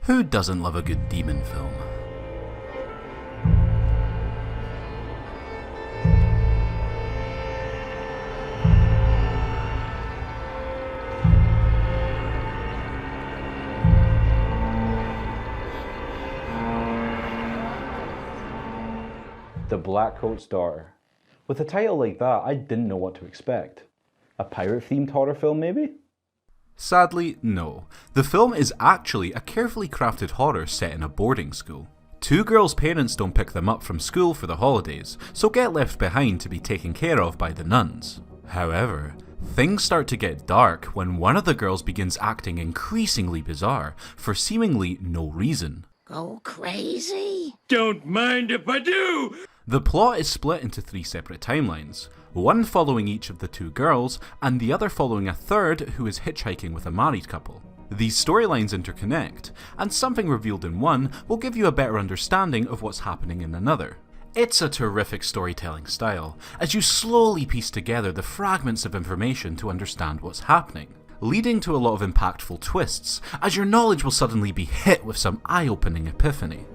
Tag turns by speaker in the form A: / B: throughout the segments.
A: Who doesn't love a good demon film?
B: The Blackcoat's Daughter. With a title like that, I didn't know what to expect. A pirate-themed horror film, maybe?
A: Sadly, no. The film is actually a carefully crafted horror set in a boarding school. Two girls' parents don't pick them up from school for the holidays, so get left behind to be taken care of by the nuns. However, things start to get dark when one of the girls begins acting increasingly bizarre for seemingly no reason.
C: Go crazy?
D: Don't mind if I do!
A: The plot is split into 3 separate timelines, one following each of the 2 girls, and the other following a third who is hitchhiking with a married couple. These storylines interconnect, and something revealed in one will give you a better understanding of what's happening in another. It's a terrific storytelling style, as you slowly piece together the fragments of information to understand what's happening, leading to a lot of impactful twists, as your knowledge will suddenly be hit with some eye-opening epiphany.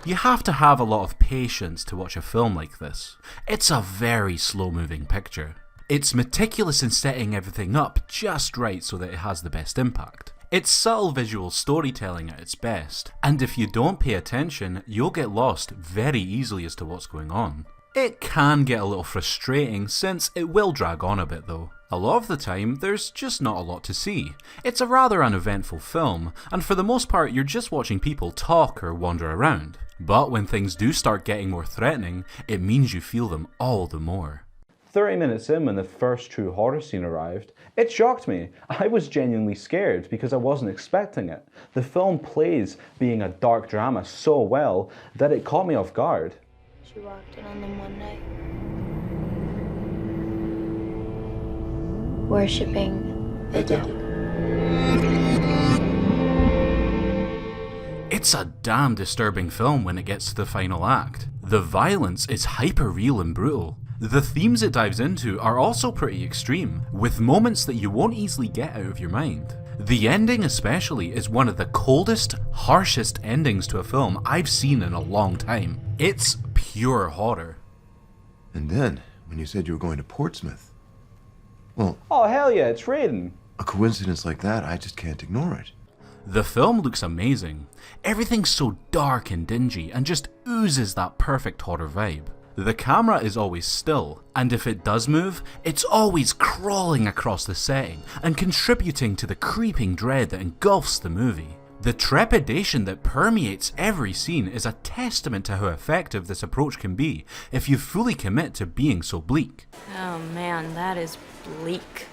A: You have to have a lot of patience to watch a film like this. It's a very slow-moving picture. It's meticulous in setting everything up just right so that it has the best impact. It's subtle visual storytelling at its best, and if you don't pay attention, you'll get lost very easily as to what's going on. It can get a little frustrating since it will drag on a bit though. A lot of the time, there's just not a lot to see. It's a rather uneventful film, and for the most part you're just watching people talk or wander around. But when things do start getting more threatening, it means you feel them all the more.
B: 30 minutes in, when the first true horror scene arrived, it shocked me. I was genuinely scared because I wasn't expecting it. The film plays being a dark drama so well that it caught me off guard.
E: She walked in on them one night, worshipping the devil.
A: It's a damn disturbing film when it gets to the final act. The violence is hyper real and brutal. The themes it dives into are also pretty extreme, with moments that you won't easily get out of your mind. The ending especially is one of the coldest, harshest endings to a film I've seen in a long time. It's pure horror.
F: And then, when you said you were going to Portsmouth, well,
B: Oh hell yeah, it's raining.
F: a coincidence like that, I just can't ignore it.
A: The film looks amazing. Everything's so dark and dingy and just oozes that perfect horror vibe. The camera is always still, and if it does move, it's always crawling across the setting and contributing to the creeping dread that engulfs the movie. The trepidation that permeates every scene is a testament to how effective this approach can be if you fully commit to being so bleak.
E: Oh man, that is bleak.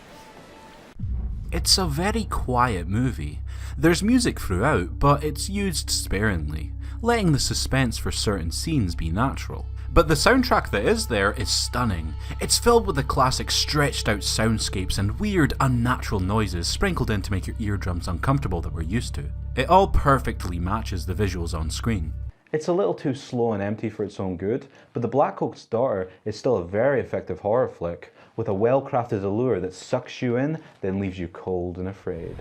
A: It's a very quiet movie. There's music throughout, but it's used sparingly, letting the suspense for certain scenes be natural. But the soundtrack that is there is stunning. It's filled with the classic stretched out soundscapes and weird, unnatural noises sprinkled in to make your eardrums uncomfortable that we're used to. It all perfectly matches the visuals on screen.
B: It's a little too slow and empty for its own good, but The Blackcoat's Daughter is still a very effective horror flick, with a well-crafted allure that sucks you in, then leaves you cold and afraid.